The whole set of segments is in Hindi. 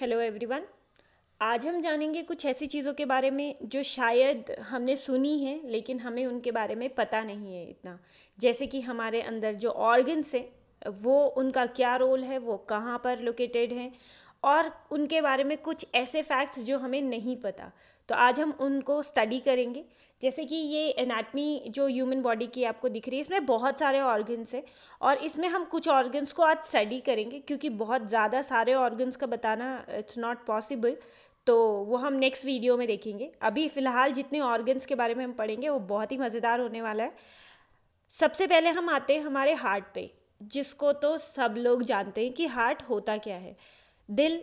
Hello everyone. आज हम जानेंगे कुछ ऐसी चीज़ों के बारे में जो शायद हमने सुनी है लेकिन हमें उनके बारे में पता नहीं है इतना। जैसे कि हमारे अंदर जो ऑर्गन्स हैं वो उनका क्या रोल है, वो कहाँ पर लोकेटेड हैं और उनके बारे में कुछ ऐसे फैक्ट्स जो हमें नहीं पता। तो आज हम उनको स्टडी करेंगे। जैसे कि ये एनाटमी जो ह्यूमन बॉडी की आपको दिख रही है, इसमें बहुत सारे ऑर्गन्स हैं और इसमें हम कुछ ऑर्गन्स को आज स्टडी करेंगे क्योंकि बहुत ज़्यादा सारे ऑर्गन्स का बताना इट्स नॉट पॉसिबल। तो वो हम नेक्स्ट वीडियो में देखेंगे। अभी फ़िलहाल जितने ऑर्गन्स के बारे में हम पढ़ेंगे वो बहुत ही मज़ेदार होने वाला है। सबसे पहले हम आते हैं हमारे हार्ट पे, जिसको तो सब लोग जानते हैं कि हार्ट होता क्या है। दिल,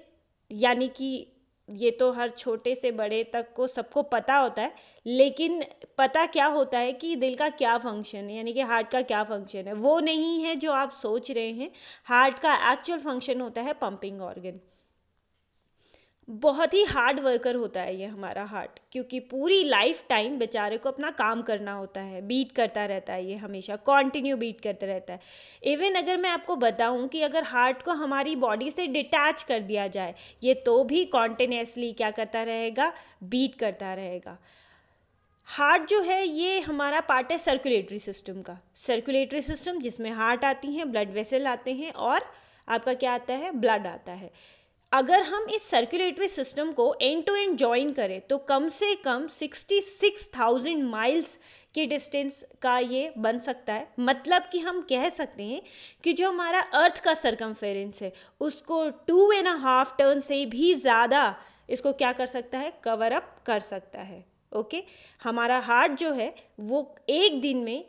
यानी कि ये तो हर छोटे से बड़े तक को सबको पता होता है, लेकिन पता क्या होता है कि दिल का क्या फंक्शन है, यानी कि हार्ट का क्या फंक्शन है, वो नहीं है जो आप सोच रहे हैं। हार्ट का एक्चुअल फंक्शन होता है पंपिंग ऑर्गन। बहुत ही हार्ड वर्कर होता है ये हमारा हार्ट, क्योंकि पूरी लाइफ टाइम बेचारे को अपना काम करना होता है। बीट करता रहता है, ये हमेशा कंटिन्यू बीट करता रहता है। इवन अगर मैं आपको बताऊं कि अगर हार्ट को हमारी बॉडी से डिटैच कर दिया जाए, ये तो भी कॉन्टिन्यूसली क्या करता रहेगा, बीट करता रहेगा। हार्ट जो है ये हमारा पार्ट है सर्कुलेटरी सिस्टम का। सर्कुलेटरी सिस्टम जिसमें हार्ट आती हैं, ब्लड वेसल आते हैं और आपका क्या आता है, ब्लड आता है। अगर हम इस सर्कुलेटरी सिस्टम को एंड टू एंड ज्वाइन करें तो कम से कम 66,000 माइल्स के डिस्टेंस का ये बन सकता है। मतलब कि हम कह सकते हैं कि जो हमारा अर्थ का सरकमफेरेंस है उसको 2.5 टर्न से भी ज़्यादा इसको क्या कर सकता है, कवर अप कर सकता है। ओके, हमारा हार्ट जो है वो एक दिन में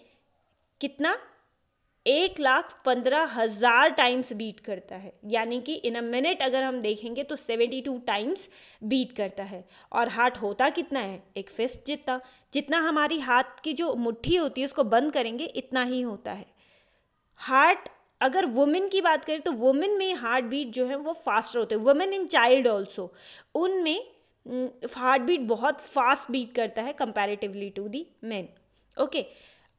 कितना, 1,15,000 टाइम्स बीट करता है। यानी कि इन अ मिनट अगर हम देखेंगे तो 72 टाइम्स बीट करता है। और हार्ट होता कितना है, एक फिस्ट जितना। जितना हमारी हाथ की जो मुट्ठी होती है उसको बंद करेंगे इतना ही होता है हार्ट। अगर वुमेन की बात करें तो वुमेन में हार्ट बीट जो है वो फास्टर होते हैं। वुमेन इन चाइल्ड ऑल्सो, उनमें हार्ट बीट बहुत फास्ट बीट करता है comparatively to the men. Okay,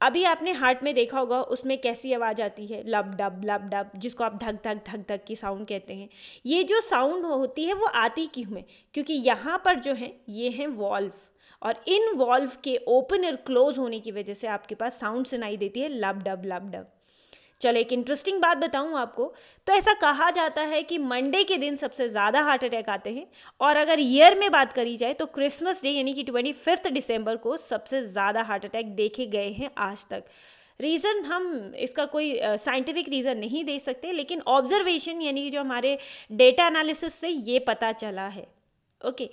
अभी आपने हार्ट में देखा होगा उसमें कैसी आवाज़ आती है, लब डब, जिसको आप धक धक धक धक की साउंड कहते हैं। ये जो साउंड होती है वो आती क्यों है, क्योंकि यहाँ पर जो है ये हैं वॉल्व, और इन वॉल्व के ओपन और क्लोज होने की वजह से आपके पास साउंड सुनाई देती है, लब डब। चलो एक इंटरेस्टिंग बात बताऊं आपको, तो ऐसा कहा जाता है कि मंडे के दिन सबसे ज़्यादा हार्ट अटैक आते हैं, और अगर ईयर में बात करी जाए तो क्रिसमस डे यानी कि 25 दिसंबर को सबसे ज़्यादा हार्ट अटैक देखे गए हैं आज तक। रीज़न हम इसका कोई साइंटिफिक रीज़न नहीं दे सकते, लेकिन ऑब्जर्वेशन यानी कि जो हमारे डेटा एनालिसिस से ये पता चला है। ओके,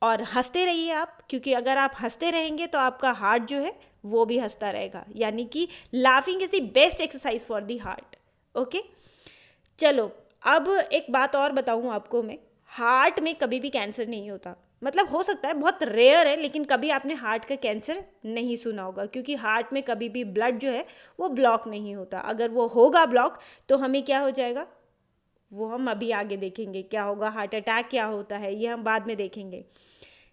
और हंसते रहिए आप, क्योंकि अगर आप हंसते रहेंगे तो आपका हार्ट जो है वो भी हंसता रहेगा। यानी कि laughing is the best exercise for the heart. Okay, चलो अब एक बात और बताऊं आपको मैं, हार्ट में कभी भी कैंसर नहीं होता। मतलब हो सकता है, बहुत रेयर है, लेकिन कभी आपने हार्ट का कैंसर नहीं सुना होगा, क्योंकि हार्ट में कभी भी ब्लड जो है वो ब्लॉक नहीं होता। अगर वो होगा ब्लॉक तो हमें क्या हो जाएगा, वो हम अभी आगे देखेंगे क्या होगा, हार्ट अटैक क्या होता है ये हम बाद में देखेंगे।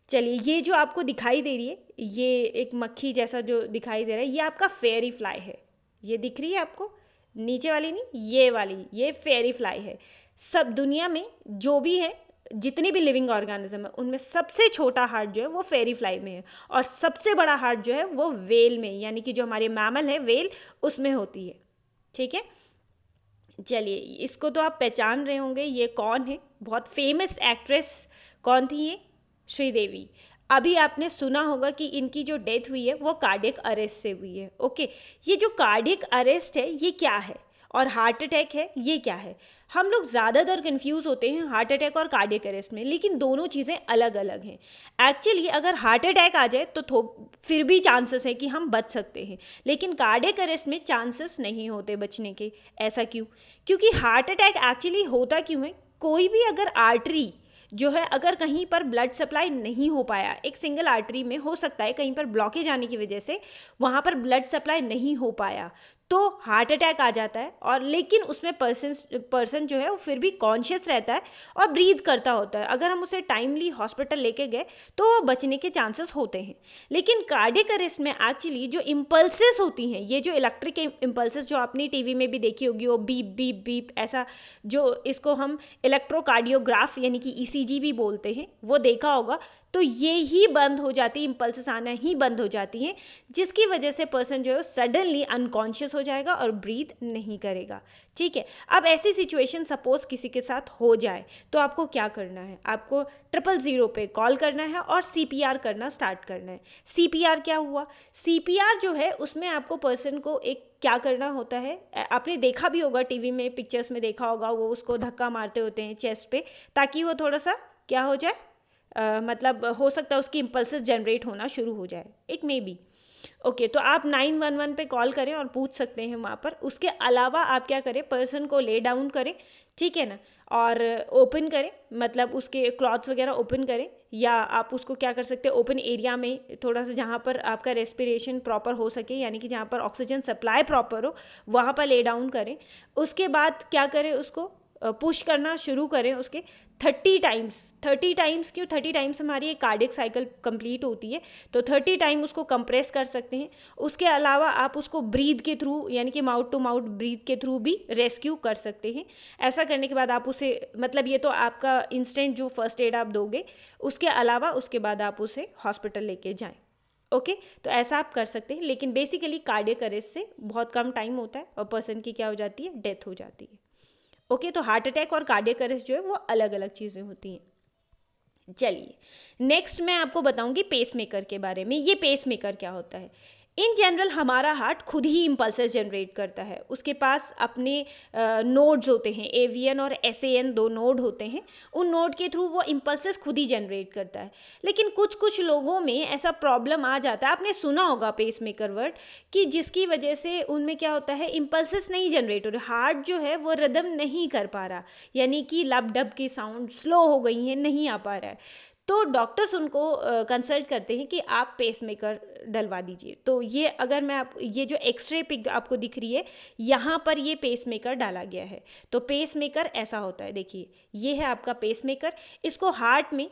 चलिए, ये जो आपको दिखाई दे रही है, ये एक मक्खी जैसा जो दिखाई दे रहा है, ये आपका फेरी फ्लाई है। ये दिख रही है आपको, नीचे वाली नहीं, ये वाली, ये फेरी फ्लाई है। सब दुनिया में जो भी है, जितने भी लिविंग ऑर्गेनिज्म है, उनमें सबसे छोटा हार्ट जो है वो फेरी फ्लाई में है, और सबसे बड़ा हार्ट जो है वो वेल में, यानी कि जो हमारे मैमल है वेल, उसमें होती है। ठीक है, चलिए इसको तो आप पहचान रहे होंगे, ये कौन है, बहुत फेमस एक्ट्रेस। कौन थी ये, श्रीदेवी। अभी आपने सुना होगा कि इनकी जो डेथ हुई है वो कार्डियक अरेस्ट से हुई है। ओके, ये जो कार्डियक अरेस्ट है ये क्या है, और हार्ट अटैक है ये क्या है। हम लोग ज़्यादातर कंफ्यूज होते हैं हार्ट अटैक और कार्डियक अरेस्ट में, लेकिन दोनों चीज़ें अलग अलग हैं। एक्चुअली अगर हार्ट अटैक आ जाए तो फिर भी चांसेस है कि हम बच सकते हैं, लेकिन कार्डियक अरेस्ट में चांसेस नहीं होते बचने के। ऐसा क्यों, क्योंकि हार्ट अटैक एक्चुअली होता क्यों है, कोई भी अगर आर्टरी जो है, अगर कहीं पर ब्लड सप्लाई नहीं हो पाया, एक सिंगल आर्टरी में हो सकता है कहीं पर ब्लॉकेज आने की वजह से वहाँ पर ब्लड सप्लाई नहीं हो पाया, तो हार्ट अटैक आ जाता है। और लेकिन उसमें पर्सन जो है वो फिर भी कॉन्शियस रहता है और ब्रीथ करता होता है। अगर हम उसे टाइमली हॉस्पिटल लेके गए तो वो बचने के चांसेस होते हैं। लेकिन कार्डियक अरेस्ट में एक्चुअली जो इम्पल्सेस होती हैं, ये जो इलेक्ट्रिक इम्पल्सेस जो आपने टीवी में भी देखी होगी, वो बीप बीप बीप ऐसा, जो इसको हम इलेक्ट्रोकार्डियोग्राफ यानी कि ईसीजी भी बोलते हैं, वो देखा होगा, तो ये ही बंद हो जाती है, इम्पल्सेस आना ही बंद हो जाती हैं, जिसकी वजह से पर्सन जो है सडनली अनकॉन्शियस हो जाएगा और ब्रीथ नहीं करेगा। ठीक है, अब ऐसी सिचुएशन सपोज किसी के साथ हो जाए तो आपको क्या करना है? आपको 000 पे कॉल करना है और सीपीआर करना स्टार्ट करना है। सीपीआर क्या हुआ? सीपीआर जो है उसमें आपको पर्सन को एक क्या करना होता है, आपने देखा भी होगा टीवी में, पिक्चर्स में देखा होगा, वो उसको धक्का मारते होते हैं चेस्ट पे, ताकि वो थोड़ा सा क्या हो जाए, मतलब हो सकता है उसकी इम्पल्सेस जनरेट होना शुरू हो जाए, इट मे बी। ओके, तो आप 911 पे कॉल करें और पूछ सकते हैं वहाँ पर। उसके अलावा आप क्या करें, पर्सन को ले डाउन करें, ठीक है ना, और ओपन करें, मतलब उसके क्लॉथ्स वगैरह ओपन करें, या आप उसको क्या कर सकते हैं, ओपन एरिया में थोड़ा सा जहाँ पर आपका रेस्पिरेशन प्रॉपर हो सके, यानी कि जहाँ पर ऑक्सीजन सप्लाई प्रॉपर हो, वहाँ पर ले डाउन करें। उसके बाद क्या करें, उसको पुश करना शुरू करें उसके 30 टाइम्स। 30 टाइम्स क्यों? 30 टाइम्स हमारी एक कार्डियक साइकिल कंप्लीट होती है, तो 30 टाइम उसको कंप्रेस कर सकते हैं। उसके अलावा आप उसको ब्रीथ के थ्रू, यानी कि माउथ टू माउथ ब्रीथ के थ्रू भी रेस्क्यू कर सकते हैं। ऐसा करने के बाद आप उसे, मतलब ये तो आपका इंस्टेंट जो फर्स्ट एड आप दोगे, उसके अलावा उसके बाद आप उसे हॉस्पिटल लेके जाएं। ओके, तो ऐसा आप कर सकते हैं। लेकिन बेसिकली कार्डियक अरेस्ट से बहुत कम टाइम होता है और पर्सन की क्या हो जाती है, डेथ हो जाती है। ओके, तो हार्ट अटैक और कार्डियक अरेस्ट जो है वो अलग अलग चीज़ें होती हैं। चलिए, नेक्स्ट मैं आपको बताऊंगी पेसमेकर के बारे में। ये पेसमेकर क्या होता है? इन जनरल हमारा हार्ट खुद ही इम्पल्सेस जनरेट करता है। उसके पास अपने नोड्स होते हैं, एवीएन और एसएएन, 2 नोड होते हैं। उन नोड के थ्रू वो इम्पल्सेस खुद ही जनरेट करता है। लेकिन कुछ कुछ लोगों में ऐसा प्रॉब्लम आ जाता है, आपने सुना होगा पेसमेकर वर्ड, कि जिसकी वजह से उनमें क्या होता है, इम्पल्सेस नहीं जनरेट हो रहे, हार्ट जो है वो रिदम नहीं कर पा रहा, यानी कि लब डब की साउंड स्लो हो गई है, नहीं आ पा रहा है। तो डॉक्टर्स उनको कंसल्ट करते हैं कि आप पेसमेकर डलवा दीजिए। तो ये अगर मैं आप, ये जो एक्सरे पिक आपको दिख रही है, यहाँ पर ये पेसमेकर डाला गया है। तो पेसमेकर ऐसा होता है, देखिए ये है आपका पेसमेकर। इसको हार्ट में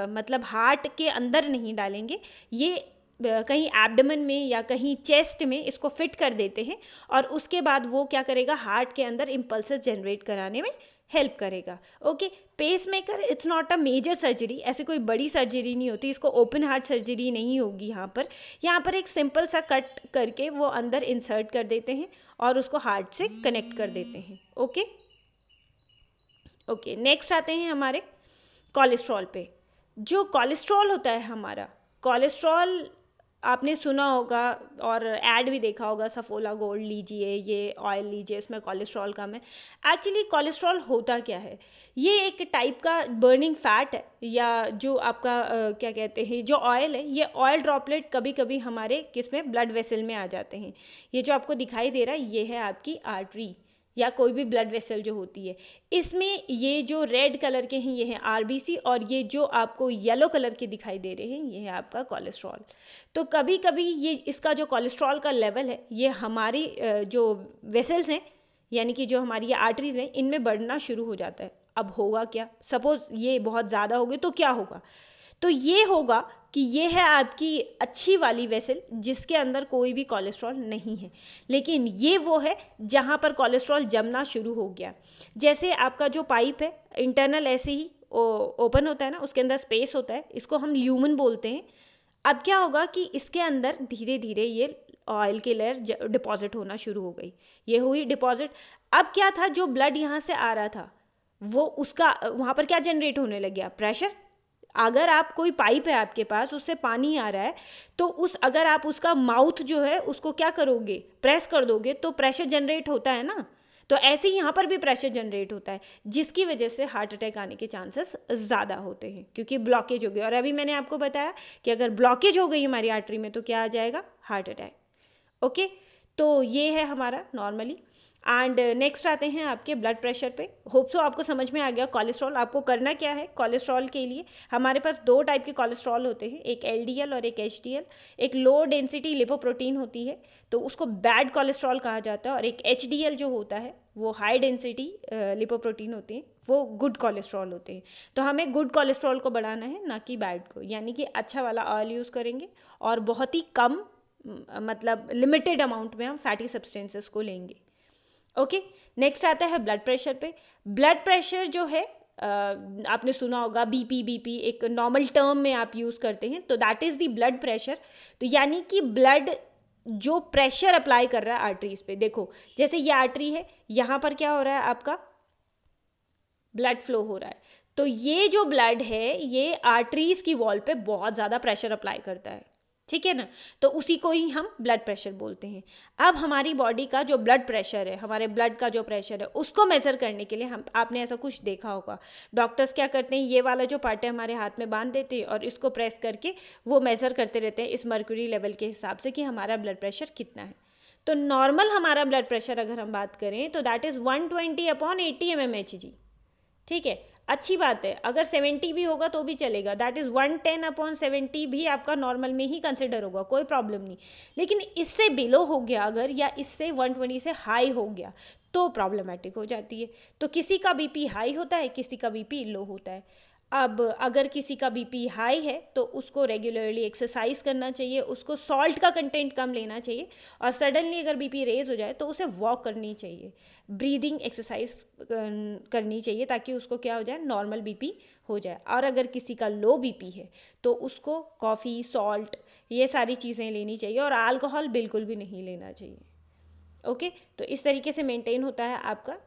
मतलब हार्ट के अंदर नहीं डालेंगे, ये कहीं एब्डमन में या कहीं चेस्ट में इसको फिट कर देते हैं, और उसके बाद वो क्या करेगा, हार्ट के अंदर इम्पल्सेस जनरेट कराने में हेल्प करेगा। Okay, pacemaker it's not a major surgery, ऐसे कोई बड़ी सर्जरी नहीं होती, इसको ओपन हार्ट सर्जरी नहीं होगी। यहाँ पर एक सिंपल सा कट करके वो अंदर इंसर्ट कर देते हैं और उसको हार्ट से कनेक्ट कर देते हैं। ओके ओके, नेक्स्ट आते हैं हमारे कोलेस्ट्रॉल पे। जो कोलेस्ट्रॉल होता है हमारा, कोलेस्ट्रॉल आपने सुना होगा और ऐड भी देखा होगा, सफोला गोल्ड लीजिए, ये ऑयल लीजिए, इसमें कोलेस्ट्रॉल कम है। एक्चुअली कोलेस्ट्रॉल होता क्या है, ये एक टाइप का बर्निंग फैट है, या जो आपका क्या कहते हैं, जो ऑयल है, ये ऑयल ड्रॉपलेट कभी कभी हमारे किसमें, ब्लड वेसल में आ जाते हैं। ये जो आपको दिखाई दे रहा है, ये है आपकी आर्टरी या कोई भी ब्लड वेसल जो होती है। इसमें ये जो रेड कलर के हैं ये हैं आरबीसी, और ये जो आपको येलो कलर के दिखाई दे रहे हैं ये है आपका कोलेस्ट्रॉल। तो कभी कभी ये इसका जो कोलेस्ट्रॉल का लेवल है, ये हमारी जो वेसल्स हैं, यानी कि जो हमारी ये आर्टरीज हैं, इनमें बढ़ना शुरू हो जाता है। अब होगा क्या, सपोज ये बहुत ज़्यादा हो गई तो क्या होगा, तो ये होगा कि ये है आपकी अच्छी वाली वेसल जिसके अंदर कोई भी कोलेस्ट्रॉल नहीं है, लेकिन ये वो है जहाँ पर कोलेस्ट्रॉल जमना शुरू हो गया। जैसे आपका जो पाइप है इंटरनल ऐसे ही ओपन होता है ना, उसके अंदर स्पेस होता है, इसको हम ल्यूमन बोलते हैं। अब क्या होगा कि इसके अंदर धीरे धीरे ये ऑयल की लेयर डिपॉजिट होना शुरू हो गई, ये हुई डिपॉजिट। अब क्या था, जो ब्लड यहाँ से आ रहा था वो उसका वहाँ पर क्या जनरेट होने लग गया, प्रेशर। अगर आप कोई पाइप है आपके पास, उससे पानी आ रहा है, तो अगर आप उसका माउथ जो है उसको क्या करोगे, प्रेस कर दोगे, तो प्रेशर जनरेट होता है ना। तो ऐसे ही यहाँ पर भी प्रेशर जनरेट होता है, जिसकी वजह से हार्ट अटैक आने के चांसेस ज़्यादा होते हैं, क्योंकि ब्लॉकेज हो गई। और अभी मैंने आपको बताया कि अगर ब्लॉकेज हो गई हमारी आर्टरी में तो क्या आ जाएगा, हार्ट अटैक। ओके, तो ये है हमारा नॉर्मली। एंड नेक्स्ट आते हैं आपके ब्लड प्रेशर पे। होप सो आपको समझ में आ गया कोलेस्ट्रॉल आपको करना क्या है। कोलेस्ट्रॉल के लिए हमारे पास दो टाइप के कोलेस्ट्रॉल होते हैं, एक एलडीएल और एक एचडीएल। एक लो डेंसिटी लिपोप्रोटीन होती है तो उसको बैड कोलेस्ट्रॉल कहा जाता है, और एक एचडीएल जो होता है वो हाई डेंसिटी लिपोप्रोटीन होते हैं, वो गुड कोलेस्ट्रॉल होते हैं। तो हमें गुड कोलेस्ट्रॉल को बढ़ाना है, ना कि बैड को, यानी कि अच्छा वाला ऑयल यूज़ करेंगे और बहुत ही कम मतलब लिमिटेड अमाउंट में हम फैटी सब्सटेंसेस को लेंगे। ओके, नेक्स्ट आता है ब्लड प्रेशर पे। ब्लड प्रेशर जो है आपने सुना होगा बीपी एक नॉर्मल टर्म में आप यूज़ करते हैं, तो that is the blood pressure. तो यानी कि ब्लड जो प्रेशर अप्लाई कर रहा है आर्टरीज पे। देखो जैसे ये आर्टरी है, यहाँ पर क्या हो रहा है, आपका ब्लड फ्लो हो रहा है, तो ये जो ब्लड है ये आर्टरीज की वॉल पे बहुत ज़्यादा प्रेशर अप्लाई करता है, ठीक है ना। तो उसी को ही हम ब्लड प्रेशर बोलते हैं। अब हमारी बॉडी का जो ब्लड प्रेशर है, हमारे ब्लड का जो प्रेशर है, उसको मेज़र करने के लिए हम आपने ऐसा कुछ देखा होगा, डॉक्टर्स क्या करते हैं, ये वाला जो पार्ट है हमारे हाथ में बांध देते हैं और इसको प्रेस करके वो मेज़र करते रहते हैं इस मर्क्यूरी लेवल के हिसाब से कि हमारा ब्लड प्रेशर कितना है। तो नॉर्मल हमारा ब्लड प्रेशर अगर हम बात करें तो दैट इज़ 120/80 mmHg, ठीक है। अच्छी बात है, अगर 70 भी होगा तो भी चलेगा, दैट इज़ 110/70 भी आपका नॉर्मल में ही कंसिडर होगा, कोई प्रॉब्लम नहीं। लेकिन इससे बिलो हो गया अगर, या इससे 120 से हाई हो गया तो प्रॉब्लमेटिक हो जाती है। तो किसी का बीपी हाई होता है, किसी का बीपी लो होता है। अब अगर किसी का बीपी हाई है तो उसको रेगुलरली एक्सरसाइज करना चाहिए, उसको सॉल्ट का कंटेंट कम लेना चाहिए, और सडनली अगर बीपी रेज हो जाए तो उसे वॉक करनी चाहिए, ब्रीदिंग एक्सरसाइज करनी चाहिए, ताकि उसको क्या हो जाए, नॉर्मल बीपी हो जाए। और अगर किसी का लो बीपी है तो उसको कॉफ़ी, सॉल्ट, ये सारी चीज़ें लेनी चाहिए, और अल्कोहल बिल्कुल भी नहीं लेना चाहिए। ओके, तो इस तरीके से मेंटेन होता है आपका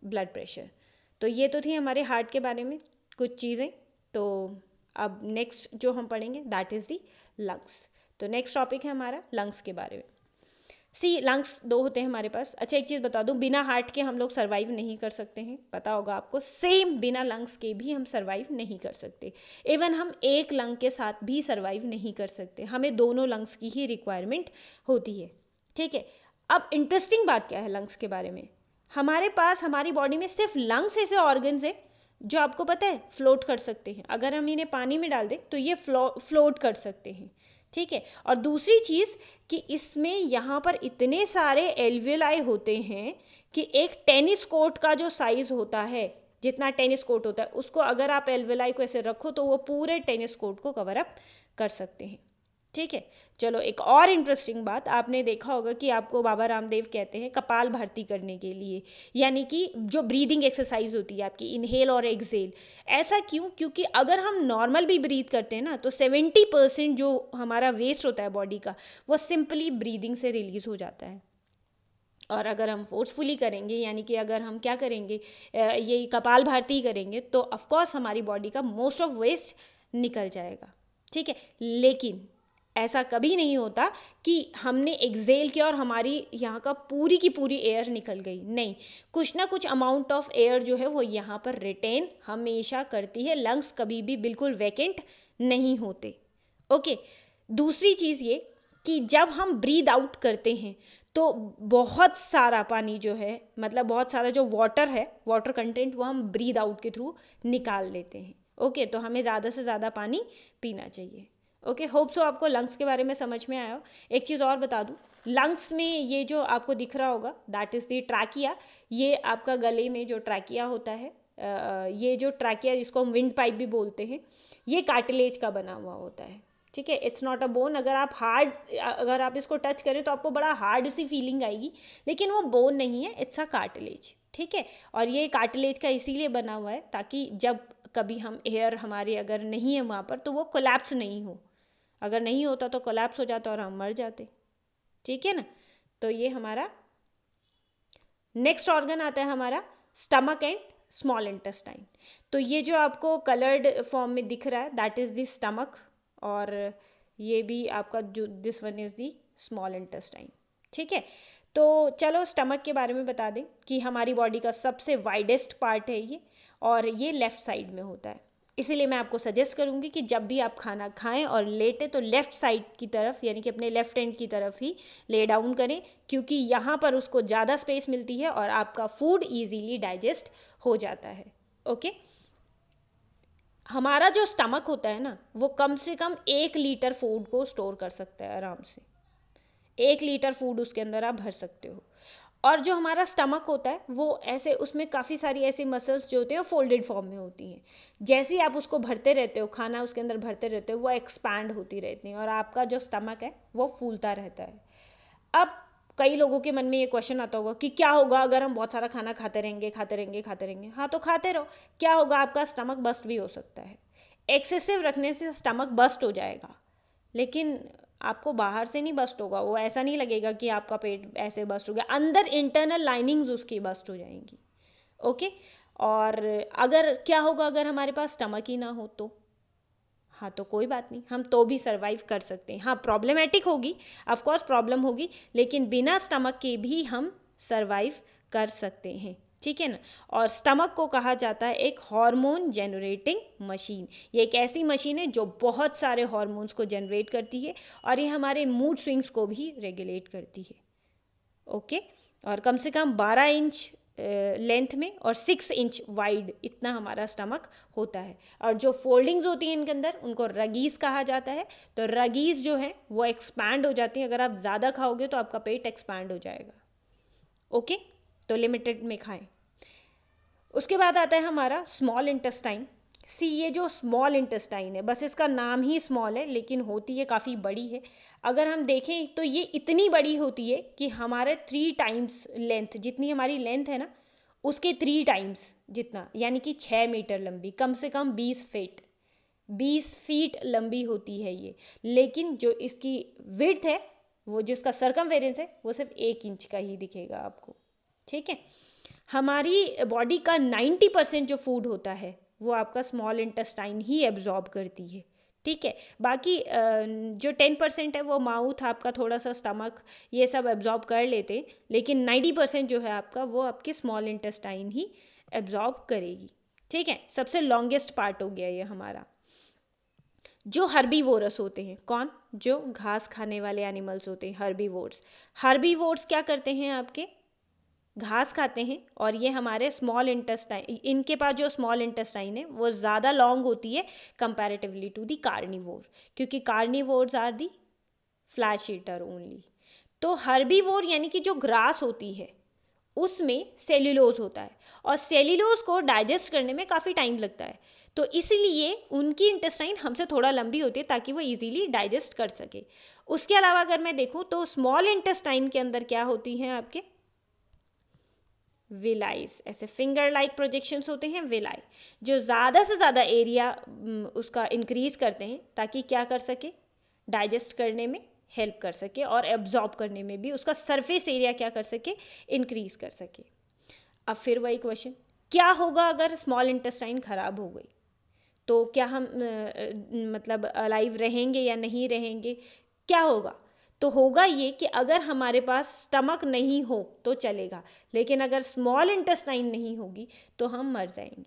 ब्लड प्रेशर। तो ये तो थी हमारे हार्ट के बारे में कुछ चीज़ें। तो अब नेक्स्ट जो हम पढ़ेंगे दैट इज़ दी लंग्स। तो नेक्स्ट टॉपिक है हमारा लंग्स के बारे में। लंग्स दो होते हैं हमारे पास। अच्छा एक चीज़ बता दूं, बिना हार्ट के हम लोग सर्वाइव नहीं कर सकते हैं, पता होगा आपको। सेम बिना लंग्स के भी हम सर्वाइव नहीं कर सकते, इवन हम एक लंग के साथ भी सर्वाइव नहीं कर सकते, हमें दोनों लंग्स की ही रिक्वायरमेंट होती है, ठीक है। अब इंटरेस्टिंग बात क्या है लंग्स के बारे में, हमारे पास हमारी बॉडी में सिर्फ लंग्स ऐसे ऑर्गन्स है जो आपको पता है फ्लोट कर सकते हैं। अगर हम इन्हें पानी में डाल दें तो ये फ्लोट कर सकते हैं, ठीक है। और दूसरी चीज़ कि इसमें यहाँ पर इतने सारे एल्वियोलाई होते हैं कि एक टेनिस कोर्ट का जो साइज़ होता है, जितना टेनिस कोर्ट होता है, उसको अगर आप एल्वियोलाई को ऐसे रखो तो वो पूरे टेनिस कोर्ट को कवर अप कर सकते हैं, ठीक है। चलो एक और इंटरेस्टिंग बात, आपने देखा होगा कि आपको बाबा रामदेव कहते हैं कपाल भारती करने के लिए, यानी कि जो ब्रीदिंग एक्सरसाइज होती है आपकी, इनहेल और एक्सहेल। ऐसा क्यों? क्योंकि अगर हम नॉर्मल भी ब्रीथ करते हैं ना तो 70% जो हमारा वेस्ट होता है बॉडी का, वो सिंपली ब्रीदिंग से रिलीज हो जाता है। और अगर हम फोर्सफुली करेंगे, यानी कि अगर हम क्या करेंगे, ये कपाल भारती करेंगे, तो ऑफकोर्स हमारी बॉडी का मोस्ट ऑफ वेस्ट निकल जाएगा, ठीक है। लेकिन ऐसा कभी नहीं होता कि हमने एक्सेल किया और हमारी यहाँ का पूरी की पूरी एयर निकल गई, नहीं, कुछ ना कुछ अमाउंट ऑफ एयर जो है वो यहाँ पर रिटेन हमेशा करती है। लंग्स कभी भी बिल्कुल वैकेंट नहीं होते, ओके। दूसरी चीज़ ये कि जब हम ब्रीद आउट करते हैं तो बहुत सारा पानी जो है, मतलब बहुत सारा जो वाटर है, वाटर कंटेंट, वो हम ब्रीद आउट के थ्रू निकाल लेते हैं, ओके। तो हमें ज़्यादा से ज़्यादा पानी पीना चाहिए, ओके। होप सो आपको लंग्स के बारे में समझ में आया हो। एक चीज़ और बता दूं, लंग्स में ये जो आपको दिख रहा होगा दैट इज़ दी ट्रैकिया। ये आपका गले में जो ट्रैकिया होता है, ये जो ट्रैकिया जिसको हम विंड पाइप भी बोलते हैं, ये कार्टिलेज का बना हुआ होता है, ठीक है। It's not a bone. अगर आप इसको टच करें तो आपको बड़ा हार्ड सी फीलिंग आएगी, लेकिन वो बोन नहीं है, इट्स अ कार्टिलेज, ठीक है। और ये कार्टिलेज का इसीलिए बना हुआ है ताकि जब कभी हम एयर हमारे अगर नहीं है वहाँ पर तो वो कोलैप्स नहीं हो। अगर नहीं होता तो कोलैप्स हो जाता और हम मर जाते, ठीक है ना। तो ये हमारा नेक्स्ट ऑर्गन आता है हमारा स्टमक एंड स्मॉल इंटेस्टाइन। तो ये जो आपको कलर्ड फॉर्म में दिख रहा है दैट इज़ द स्टमक, और ये भी आपका जो this one is the small intestine, ठीक है। तो चलो स्टमक के बारे में बता दें कि हमारी बॉडी का सबसे वाइडेस्ट पार्ट है ये, और ये लेफ़्ट साइड में होता है। इसीलिए मैं आपको सजेस्ट करूँगी कि जब भी आप खाना खाएं और लेटें तो लेफ़्ट साइड की तरफ यानी कि अपने लेफ़्ट हैंड की तरफ ही ले डाउन करें, क्योंकि यहाँ पर उसको ज़्यादा स्पेस मिलती है और आपका फूड ईजीली डाइजेस्ट हो जाता है। ओके, हमारा जो स्टमक होता है ना, वो कम से कम 1 लीटर फूड को स्टोर कर सकता है आराम से। 1 लीटर फूड उसके अंदर आप भर सकते हो। और जो हमारा स्टमक होता है वो ऐसे, उसमें काफ़ी सारी ऐसी मसल्स जो होती हैं वो फोल्डेड फॉर्म में होती हैं। जैसे ही आप उसको भरते रहते हो, खाना उसके अंदर भरते रहते हो, वो एक्सपैंड होती रहती हैं और आपका जो स्टमक है वो फूलता रहता है। अब कई लोगों के मन में ये क्वेश्चन आता होगा कि क्या होगा अगर हम बहुत सारा खाना खाते रहेंगे खाते रहेंगे खाते रहेंगे। हाँ, तो खाते रहो, क्या होगा, आपका स्टमक बस्ट भी हो सकता है। एक्सेसिव रखने से स्टमक बस्ट हो जाएगा, लेकिन आपको बाहर से नहीं बस्ट होगा, वो ऐसा नहीं लगेगा कि आपका पेट ऐसे बस्ट हो गया, अंदर इंटरनल लाइनिंग्स उसकी बस्ट हो जाएंगी। ओके, और अगर क्या होगा अगर हमारे पास स्टमक ही ना हो तो, हाँ तो कोई बात नहीं, हम तो भी सर्वाइव कर सकते हैं। हाँ, प्रॉब्लमेटिक होगी, ऑफ कोर्स प्रॉब्लम होगी, लेकिन बिना स्टमक के भी हम सर्वाइव कर सकते हैं, ठीक है ना। और स्टमक को कहा जाता है एक हार्मोन जनरेटिंग मशीन। ये एक ऐसी मशीन है जो बहुत सारे हार्मोन्स को जनरेट करती है और ये हमारे मूड स्विंग्स को भी रेगुलेट करती है। ओके, और कम से कम 12 इंच लेंथ में और 6 इंच वाइड इतना हमारा स्टमक होता है। और जो फोल्डिंग्स होती हैं इनके अंदर, उनको रगीज़ कहा जाता है। तो रगीज़ जो है वो एक्सपैंड हो जाती हैं, अगर आप ज़्यादा खाओगे तो आपका पेट एक्सपैंड हो जाएगा। ओके, तो लिमिटेड में खाएं। उसके बाद आता है हमारा स्मॉल इंटेस्टाइन। ये जो स्मॉल इंटेस्टाइन है, बस इसका नाम ही स्मॉल है, लेकिन होती है काफ़ी बड़ी है। अगर हम देखें तो ये इतनी बड़ी होती है कि हमारे 3 टाइम्स लेंथ, जितनी हमारी लेंथ है ना उसके 3 टाइम्स जितना, यानी कि 6 मीटर लंबी, कम से कम 20 फीट लंबी होती है ये। लेकिन जो इसकी विड्थ है, वो जिसका सर्कमफेरेंस है, वो सिर्फ 1 इंच का ही दिखेगा आपको, ठीक है। हमारी बॉडी का 90% जो फूड होता है वो आपका स्मॉल इंटेस्टाइन ही एब्जॉर्ब करती है, ठीक है। बाकी जो 10% है वो माउथ, आपका थोड़ा सा स्टमक, ये सब एब्जॉर्ब कर लेते हैं, लेकिन 90% जो है आपका वो आपकी स्मॉल इंटेस्टाइन ही एब्जॉर्ब करेगी, ठीक है। सबसे लॉन्गेस्ट पार्ट हो गया ये हमारा। जो हर्बीवोरस होते हैं, कौन, जो घास खाने वाले एनिमल्स होते हैं, हर्बीवोर्स क्या करते हैं, आपके घास खाते हैं। और ये हमारे स्मॉल इंटेस्टाइन, इनके पास जो स्मॉल इंटेस्टाइन है वो ज़्यादा लॉन्ग होती है कंपैरेटिवली टू दी कार्निवोर, क्योंकि carnivores are the flesh eater only. तो हर्बीवोर यानी कि जो ग्रास होती है उसमें सेल्यूलोज होता है, और सेल्यूलोज को डाइजेस्ट करने में काफ़ी टाइम लगता है, तो इसलिए उनकी इंटेस्टाइन हमसे थोड़ा लंबी होती है ताकि वो इजीली डाइजेस्ट कर सके। उसके अलावा अगर मैं देखूँ तो स्मॉल इंटेस्टाइन के अंदर क्या होती हैं आपके विलाइस, ऐसे फिंगर लाइक प्रोजेक्शंस होते हैं विलाई, जो ज़्यादा से ज़्यादा एरिया उसका इंक्रीज करते हैं ताकि क्या कर सके, डाइजेस्ट करने में हेल्प कर सके और एब्जॉर्ब करने में भी उसका सरफेस एरिया क्या कर सके, इंक्रीज कर सके। अब फिर वही क्वेश्चन, क्या होगा अगर स्मॉल इंटेस्टाइन खराब हो गई, तो क्या हम मतलब अलाइव रहेंगे या नहीं रहेंगे, क्या होगा। तो होगा ये कि अगर हमारे पास स्टमक नहीं हो तो चलेगा, लेकिन अगर स्मॉल इंटेस्टाइन नहीं होगी तो हम मर जाएंगे,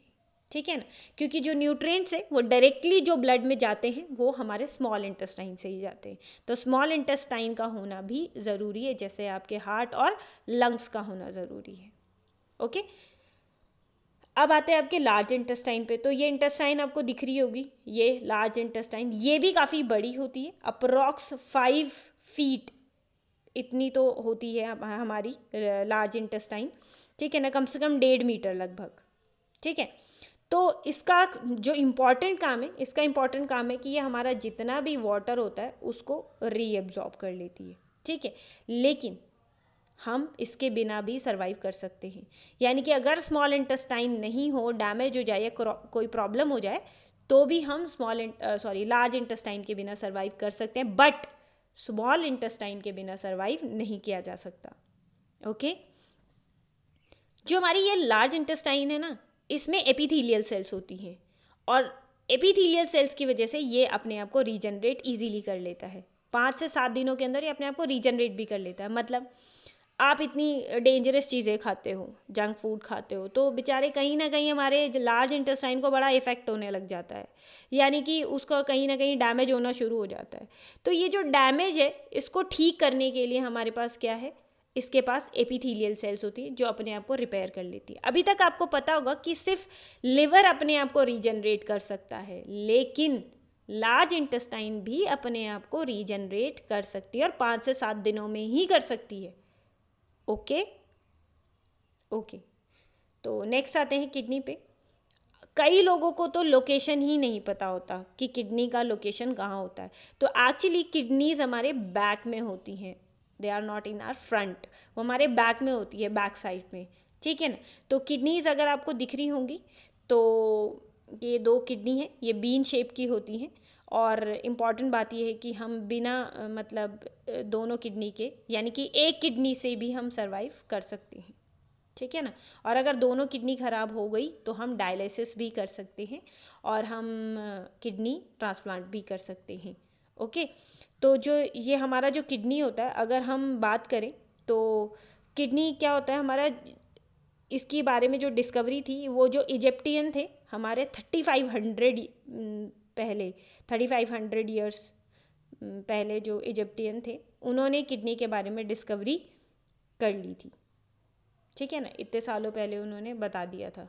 ठीक है ना। क्योंकि जो न्यूट्रिएंट्स है वो डायरेक्टली जो ब्लड में जाते हैं वो हमारे स्मॉल इंटेस्टाइन से ही जाते हैं। तो स्मॉल इंटेस्टाइन का होना भी ज़रूरी है, जैसे आपके हार्ट और लंग्स का होना ज़रूरी है। ओके, अब आते हैं आपके लार्ज इंटेस्टाइन पे। तो ये इंटेस्टाइन आपको दिख रही होगी, ये लार्ज इंटेस्टाइन, ये भी काफ़ी बड़ी होती है, अप्रॉक्स 5 फीट इतनी तो होती है हमारी लार्ज इंटेस्टाइन, ठीक है ना, कम से कम 1.5 मीटर लगभग, ठीक है। तो इसका जो इम्पॉर्टेंट काम है, इसका इम्पॉर्टेंट काम है कि ये हमारा जितना भी वाटर होता है उसको रीएब्जॉर्ब कर लेती है, ठीक है। लेकिन हम इसके बिना भी सर्वाइव कर सकते हैं, यानी कि अगर स्मॉल इंटेस्टाइन नहीं हो, डैमेज हो जाए, कोई प्रॉब्लम हो जाए, तो भी हम लार्ज इंटेस्टाइन के बिना सर्वाइव कर सकते हैं, बट स्मॉल इंटेस्टाइन के बिना सर्वाइव नहीं किया जा सकता। ओके, जो हमारी ये लार्ज इंटेस्टाइन है ना, इसमें एपिथेलियल सेल्स होती हैं, और एपिथेलियल सेल्स की वजह से ये अपने आप को रीजनरेट इजीली कर लेता है। 5 से 7 दिनों के अंदर ये अपने आप को रीजनरेट भी कर लेता है। मतलब आप इतनी डेंजरस चीज़ें खाते हो, जंक फूड खाते हो, तो बेचारे कहीं ना कहीं हमारे लार्ज इंटेस्टाइन को बड़ा इफेक्ट होने लग जाता है, यानी कि उसका कहीं ना कहीं डैमेज होना शुरू हो जाता है। तो ये जो डैमेज है इसको ठीक करने के लिए हमारे पास क्या है, इसके पास एपिथेलियल सेल्स होती है जो अपने आप को रिपेयर कर लेती है। अभी तक आपको पता होगा कि सिर्फ लिवर अपने आप को रीजनरेट कर सकता है, लेकिन लार्ज इंटेस्टाइन भी अपने आप को रीजनरेट कर सकती है और 5 से 7 दिनों में ही कर सकती है। Okay okay. तो नेक्स्ट आते हैं किडनी पे। कई लोगों को तो लोकेशन ही नहीं पता होता कि किडनी का लोकेशन कहाँ होता है। तो एक्चुअली किडनीज हमारे बैक में होती हैं, they are not in our front, वो हमारे बैक में होती है, बैक साइड में, ठीक है ना। तो किडनीज अगर आपको दिख रही होंगी तो ये 2 किडनी हैं, ये बीन शेप की होती हैं। और इम्पॉर्टेंट बात ये है कि हम बिना मतलब दोनों किडनी के, यानी कि एक किडनी से भी हम सर्वाइव कर सकते हैं, ठीक है ना। और अगर दोनों किडनी ख़राब हो गई तो हम डायलिसिस भी कर सकते हैं और हम किडनी ट्रांसप्लांट भी कर सकते हैं। ओके। तो जो ये हमारा जो किडनी होता है, अगर हम बात करें तो किडनी क्या होता है हमारा, इसकी बारे में जो डिस्कवरी थी वो जो इजिप्टियन थे हमारे 3500 पहले, 3500 ईयर्स पहले जो इजिप्टियन थे उन्होंने किडनी के बारे में डिस्कवरी कर ली थी, ठीक है ना। इतने सालों पहले उन्होंने बता दिया था